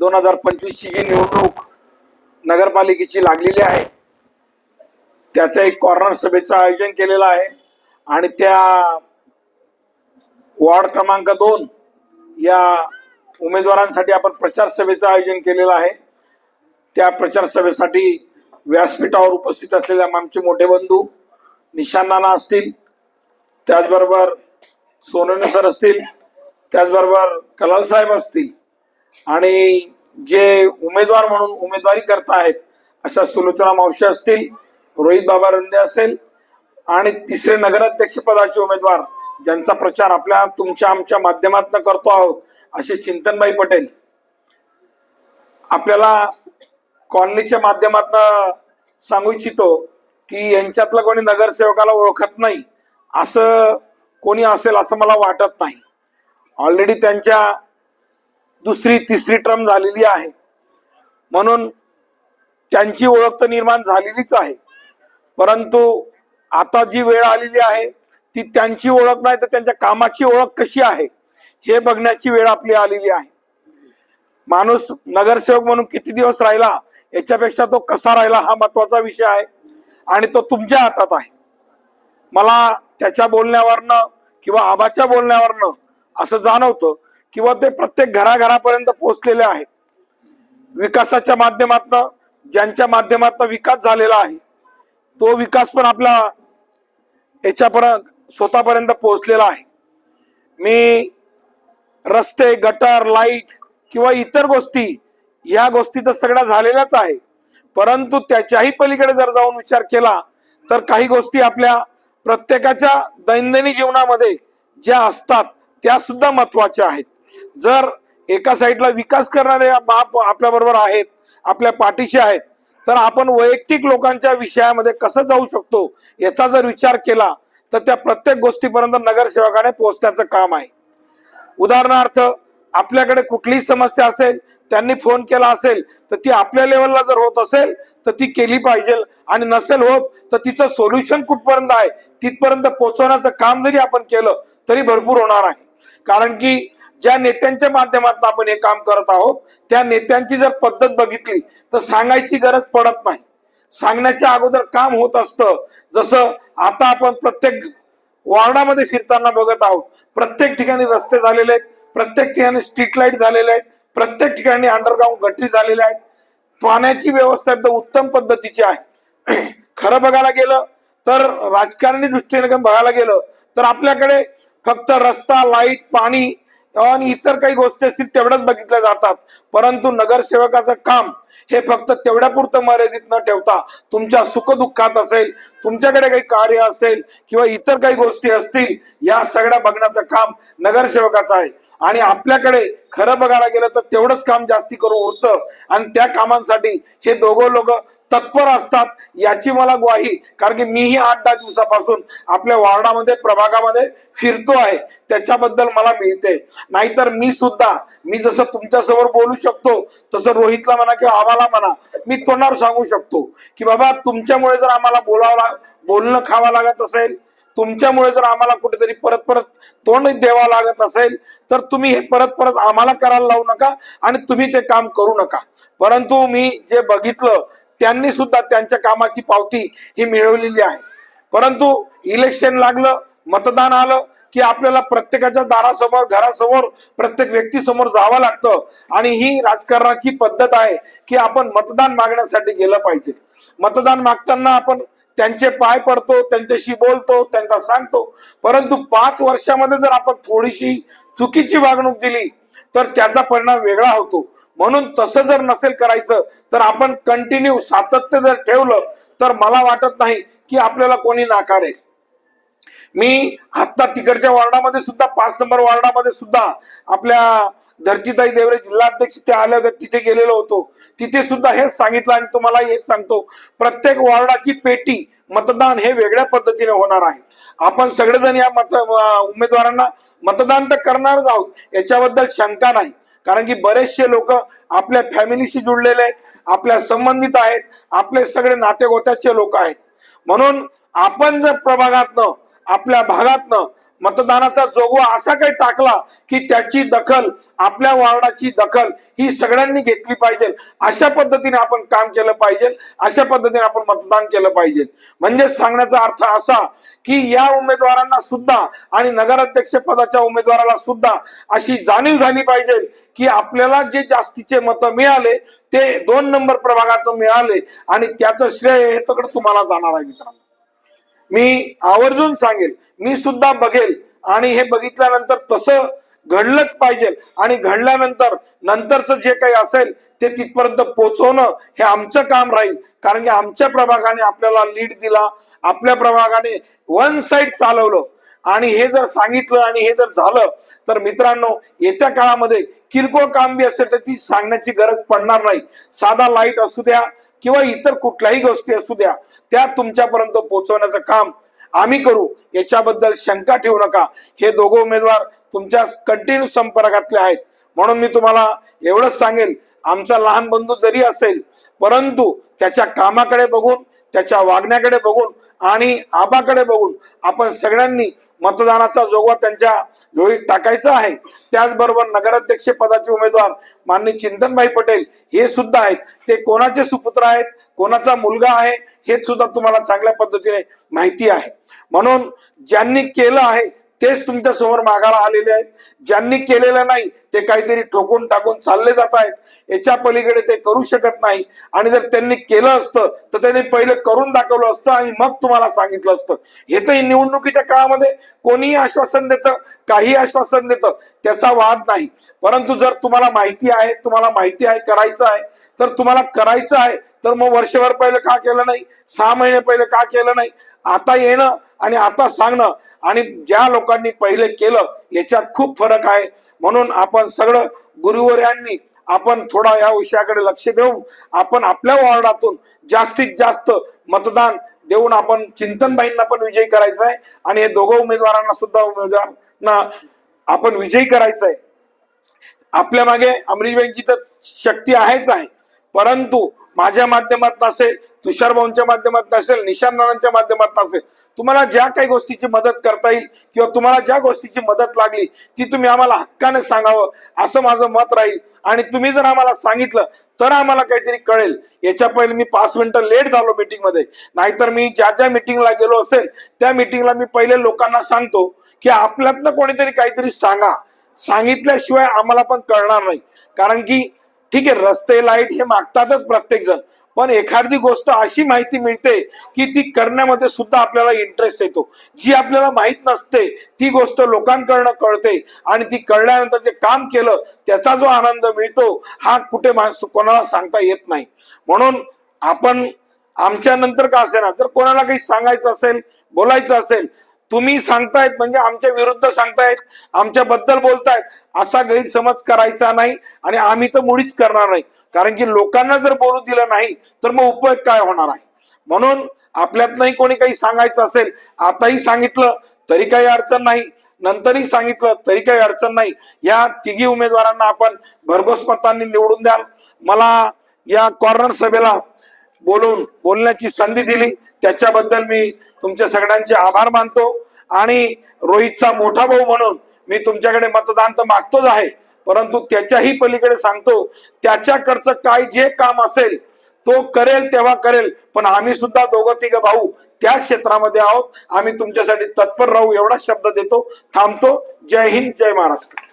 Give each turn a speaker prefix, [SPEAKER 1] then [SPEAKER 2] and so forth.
[SPEAKER 1] 2025 ची जी निवडणूक नगरपालिकेची लागलेली आहे त्याचं एक कॉर्नर सभेचं आयोजन केलेलं आहे आणि त्या वार्ड क्रमांक 2 या उमेदवारांसाठी आपण प्रचार सभेचं आयोजन केलेलं आहे। त्या प्रचार सभेसाठी व्यासपीठावर उपस्थित असलेले आमचे मोठे बंधू निशान नाना असतील, त्याचबरोबर सोनवणे सर असतील, त्याचबरोबर कलाल साहेब असतील आणि जे उमेदवार म्हणून उमेदवारी करता आहेत अशा सुलोचना मावशी असतील, रोहित बाबा रंदे असेल आणि तिसरे नगराध्यक्ष पदाचे उमेदवार ज्यांचा प्रचार आपल्या तुमच्या आमच्या माध्यमातून करतो आहोत असे चिंतनभाई पटेल। आपल्याला कॉलनीच्या माध्यमातून सांगू इच्छितो की यांच्यातलं कोणी नगरसेवकाला ओळखत नाही असं कोणी असेल असं मला वाटत नाही। ऑलरेडी त्यांच्या दुसरी तिसरी टर्म झालेली आहे म्हणून त्यांची ओळख तर निर्माण झालेलीच आहे, परंतु आता जी वेळ आलेली आहे ती त्यांची ओळख नाही तर त्यांच्या कामाची ओळख कशी आहे हे बघण्याची वेळ आपली आलेली आहे। माणूस नगरसेवक म्हणून किती दिवस राहिला याच्यापेक्षा तो कसा राहिला हा महत्वाचा विषय आहे आणि तो तुमच्या हातात आहे। मला त्याच्या बोलण्यावरनं किंवा आबाच्या बोलण्यावरनं असं जाणवतं किंवा ते प्रत्येक घराघरापर्यंत पोहोचलेले आहेत। विकासाच्या माध्यमातून ज्यांच्या माध्यमातून विकास झालेला आहे तो विकास पण आपला याच्यापर्यंत स्वतःपर्यंत पोहोचलेला आहे। मी रस्ते, गटर, लाईट किंवा इतर गोष्टी या गोष्टी तर सगळ्या झालेल्याच आहे, परंतु त्याच्याही पलीकडे जर जाऊन विचार केला तर काही गोष्टी आपल्या प्रत्येकाच्या दैनंदिन जीवनामध्ये ज्या असतात त्या सुद्धा महत्वाच्या आहेत। जर एका साईडला विकास करणारे बाप आपल्या बरोबर आहेत, आपल्या पाठीशी आहेत, तर आपण वैयक्तिक लोकांच्या विषयामध्ये कसं जाऊ शकतो याचा जर विचार केला तर त्या प्रत्येक गोष्टीपर्यंत नगरसेवकाने पोहोचण्याचं काम आहे। उदाहरणार्थ आपल्याकडे कुठलीही समस्या असेल, त्यांनी फोन केला असेल तर ती आपल्या लेवलला जर होत असेल तर ती केली पाहिजे आणि नसेल होत तर तिचं सोल्युशन कुठपर्यंत आहे तिथपर्यंत पोहोचवण्याचं काम जरी आपण केलं तरी भरपूर होणार आहे। कारण की ज्या नेत्यांच्या माध्यमातून आपण हे काम करत आहोत त्या नेत्यांची जर पद्धत बघितली तर सांगायची गरज पडत नाही, सांगण्याच्या अगोदर काम होत असतं। जसं आता आपण प्रत्येक वार्डामध्ये फिरताना बघत आहोत, प्रत्येक ठिकाणी रस्ते झालेले आहेत, प्रत्येक ठिकाणी स्ट्रीट लाईट झालेले आहेत, प्रत्येक ठिकाणी अंडरग्राऊंड गटरी झालेल्या आहेत, पाण्याची व्यवस्था एकदम उत्तम पद्धतीची आहे। खरं बघायला गेलं तर राजकारणी दृष्टीने बघायला गेलं तर आपल्याकडे फक्त रस्ता, लाईट, पाणी आणि इतर काही गोष्टी असतील तेवढंच बघितल्या जातात, परंतु नगरसेवकाचं काम हे फक्त तेवढ्या पुरतं मर्यादित न ठेवता तुमच्या सुखदुःखात असेल, तुमच्याकडे काही कार्य असेल किंवा इतर काही गोष्टी असतील या सगळ्या बघण्याचं काम नगरसेवकाचं आहे। आणि आपल्याकडे खरं बघायला गेलं तर तेवढंच काम जास्ती करून उरतं आणि त्या कामांसाठी हे दोघं लोक तत्पर असतात याची मला ग्वाही, कारण की मीही 8-10 दिवसापासून आपल्या वार्डामध्ये प्रभागामध्ये फिरतो आहे त्याच्याबद्दल मला मिळते। नाहीतर मी जसं तुमच्या समोर बोलू शकतो तसं रोहितला म्हणा किंवा आम्हाला म्हणा मी तोंडावर सांगू शकतो की बाबा तुमच्यामुळे जर आम्हाला बोलणं खावं लागत असेल, तुमच्यामुळे जर आम्हाला कुठेतरी परत तोंड द्यावं लागत असेल तर तुम्ही हे परत आम्हाला करायला लावू नका आणि तुम्ही ते काम करू नका। परंतु मी जे बघितलं त्यांनी सुद्धा त्यांच्या कामाची पावती ही मिळवलेली आहे। परंतु इलेक्शन लागलं, मतदान आलं की आपल्याला प्रत्येकाच्या दारासमोर, घरासमोर, प्रत्येक व्यक्तीसमोर जावं लागतं आणि ही राजकारणाची पद्धत आहे की आपण मतदान मागण्यासाठी गेलं पाहिजे। मतदान मागताना आपण त्यांचे पाय पडतो, त्यांच्याशी बोलतो, त्यांना सांगतो, परंतु 5 वर्षामध्ये जर आपण थोडीशी चुकीची वागणूक दिली तर त्याचा परिणाम वेगळा होतो। म्हणून तसं जर नसेल करायचं तर आपण कंटिन्यू सातत्य जर ठेवलं तर मला वाटत नाही की आपल्याला कोणी नाकारेल। मी आता तिकडच्या वार्डामध्ये सुद्धा 5 नंबर वार्डामध्ये सुद्धा आपल्या धरतीताई देवरे जिल्हाध्यक्ष ते आले होते, तिथे गेलेलो होतो, तिथे सुद्धा हेच सांगितलं आणि तुम्हाला हेच सांगतो, प्रत्येक वार्डाची पेटी मतदान हे वेगळ्या पद्धतीने होणार आहे। आपण सगळेजण या उमेदवारांना मतदान तर करणारच आहोत याच्याबद्दल शंका नाही, कारण की बरेचसे लोक आपल्या फॅमिलीशी जुळलेले आहेत, आपल्या संबंधित आहेत, आपले सगळे नातेगोत्याचे लोक आहेत। म्हणून आपण जर प्रभागातनं, आपल्या भागातनं मतदानाचा जोगवा असा काही टाकला की त्याची दखल, आपल्या वार्डाची दखल ही सगळ्यांनी घेतली पाहिजे, अशा पद्धतीने आपण काम केलं पाहिजे, अशा पद्धतीने आपण मतदान केलं पाहिजे. म्हणजे सांगण्याचा अर्थ असा की या उमेदवारांना सुद्धा आणि नगराध्यक्ष पदाच्या उमेदवाराला सुद्धा अशी जाणीव झाली पाहिजे की आपल्याला जे जास्तीचे मतं मिळाले ते 2 नंबर प्रभागातून मिळाले आणि त्याचं श्रेय हे सगळं तुम्हाला जाणार आहे. मित्रांनो, मी आवर्जून सांगेल, मी सुद्धा बघेल आणि हे बघितल्यानंतर तसं घडलंच पाहिजे आणि घडल्यानंतर नंतरचं जे काही असेल ते तिथपर्यंत पोहोचवणं हे आमचं काम राहील. कारण की आमच्या प्रभागाने आपल्याला लीड दिला, आपल्या प्रभागाने वन साइड चालवलं आणि हे जर सांगितलं आणि हे जर झालं तर मित्रांनो, येत्या काळामध्ये किरकोळ काम बी असेल तर ती सांगण्याची गरज पडणार नाही. साधा लाईट असू द्या किंवा इतर कुठल्याही गोष्टी असू द्या, त्या तुमच्यापर्यंत पोहोचवण्याचं काम आम्ही करू, याच्याबद्दल शंका ठेवू नका. हे दोघं उमेदवार तुमच्या कंटिन्यू संपर्कातले आहेत. म्हणून मी तुम्हाला एवढंच सांगेल, आमचा लहान बंधू जरी असेल परंतु त्याच्या कामाकडे बघून, त्याच्या वागण्याकडे बघून आणि आबाकडे बघून आपण सगळ्यांनी मतदानाचा जोगवा त्यांच्या झोळीत टाकायचा आहे. त्याचबरोबर नगराध्यक्ष पदाचे उमेदवार माननीय चिंतनभाई पटेल हे सुद्धा आहेत. ते कोणाचे सुपुत्र आहेत, कोणाचा मुलगा आहे हे सुद्धा तुम्हाला चांगल्या पद्धतीने माहिती आहे. म्हणून ज्यांनी केलं आहे तेच तुमच्या समोर मागायला आलेले आहेत. ज्यांनी केलेलं नाही ते काहीतरी ठोकून टाकून चालले जात आहेत. याच्या पलीकडे ते करू शकत नाही. आणि जर त्यांनी केलं असतं तर त्यांनी पहिले करून दाखवलं असतं आणि मग तुम्हाला सांगितलं असतं. हे तर निवडणुकीच्या काळामध्ये कोणीही आश्वासन देतं, काही आश्वासन देतं, त्याचा वाद नाही. परंतु जर तुम्हाला माहिती आहे करायचं आहे तर तुम्हाला करायचं आहे तर मग वर्षभर पहिले का केलं नाही, 6 महिने पहिले का केलं नाही. आता येणं आणि आता सांगणं आणि ज्या लोकांनी पहिले केलं याच्यात खूप फरक आहे. म्हणून आपण सगळं गुरुवर्यांनी आपण थोडा या विषयाकडे लक्ष देऊन आपण आपल्या वॉर्डातून जास्तीत जास्त मतदान देऊन आपण चिंतनबाईंना पण विजयी करायचं आहे आणि हे दोघं उमेदवारांना सुद्धा आपण विजयी करायचं आहे. आपल्या मागे अमरीशबाईंची तर शक्ती आहेच आहे, परंतु माझ्या माध्यमातून असेल, तुषारभाऊंच्या माध्यमातून असेल, निशांतनानांच्या माध्यमातून असेल, तुम्हाला ज्या काही गोष्टीची मदत करता येईल किंवा तुम्हाला ज्या गोष्टीची मदत लागली ती तुम्ही आम्हाला हक्काने सांगावं असं माझं मत राहील. आणि तुम्ही जर आम्हाला सांगितलं तर आम्हाला काहीतरी कळेल. याच्या पहिले मी 5 मिनिटं लेट झालो मीटिंग मध्ये, नाहीतर मी ज्या मिटिंगला गेलो असेल त्या मिटिंगला मी पहिले लोकांना सांगतो की आपल्यातनं कोणीतरी काहीतरी सांगा, सांगितल्याशिवाय आम्हाला पण कळणार नाही. कारण की ठीक आहे, रस्ते लाईट हे मागतातच प्रत्येक जण, पण एखादी गोष्ट अशी माहिती मिळते की ती करण्यामध्ये सुद्धा आपल्याला इंटरेस्ट येतो. जी आपल्याला माहित नसते ती गोष्ट लोकांकडनं कळते आणि ती कळल्यानंतर जे काम केलं त्याचा जो आनंद मिळतो हा कुठे कोणाला सांगता येत नाही. म्हणून आपण आमच्या नंतर का असेना, जर कोणाला काही सांगायचं असेल, बोलायचं असेल, तुम्ही सांगतायत म्हणजे आमच्या विरुद्ध सांगतायत, आमच्याबद्दल बोलतायत असा गैरसमज करायचा नाही आणि आम्ही तर मुळीच करणार नाही. कारण की लोकांना जर बोलू दिलं नाही तर मग उपयोग काय होणार आहे. म्हणून आपल्यातनंही कोणी काही सांगायचं असेल, आताही सांगितलं तरी काही अडचण नाही, नंतरही सांगितलं तरी काही अडचण नाही. या तिघी उमेदवारांना आपण भरघोस मतांनी निवडून द्याल. मला या कॉर्नर सभेला बोलण्याची संधी दिली त्याच्याबद्दल मी तुमच्या सगळ्यांचे आभार मानतो. आणि रोहितचा मोठा भाऊ म्हणून मी तुमच्याकडे मतदान तर मागतोच आहे, परंतु त्याच्याही पलीकडे सांगतो त्याच्याकडचं काय जे काम असेल तो करेल तेव्हा करेल, पण आम्ही सुद्धा दोघं तिघं भाऊ त्या क्षेत्रामध्ये आहोत, आम्ही तुमच्यासाठी तत्पर राहू एवढा शब्द देतो. थांबतो. जय हिंद, जय महाराष्ट्र.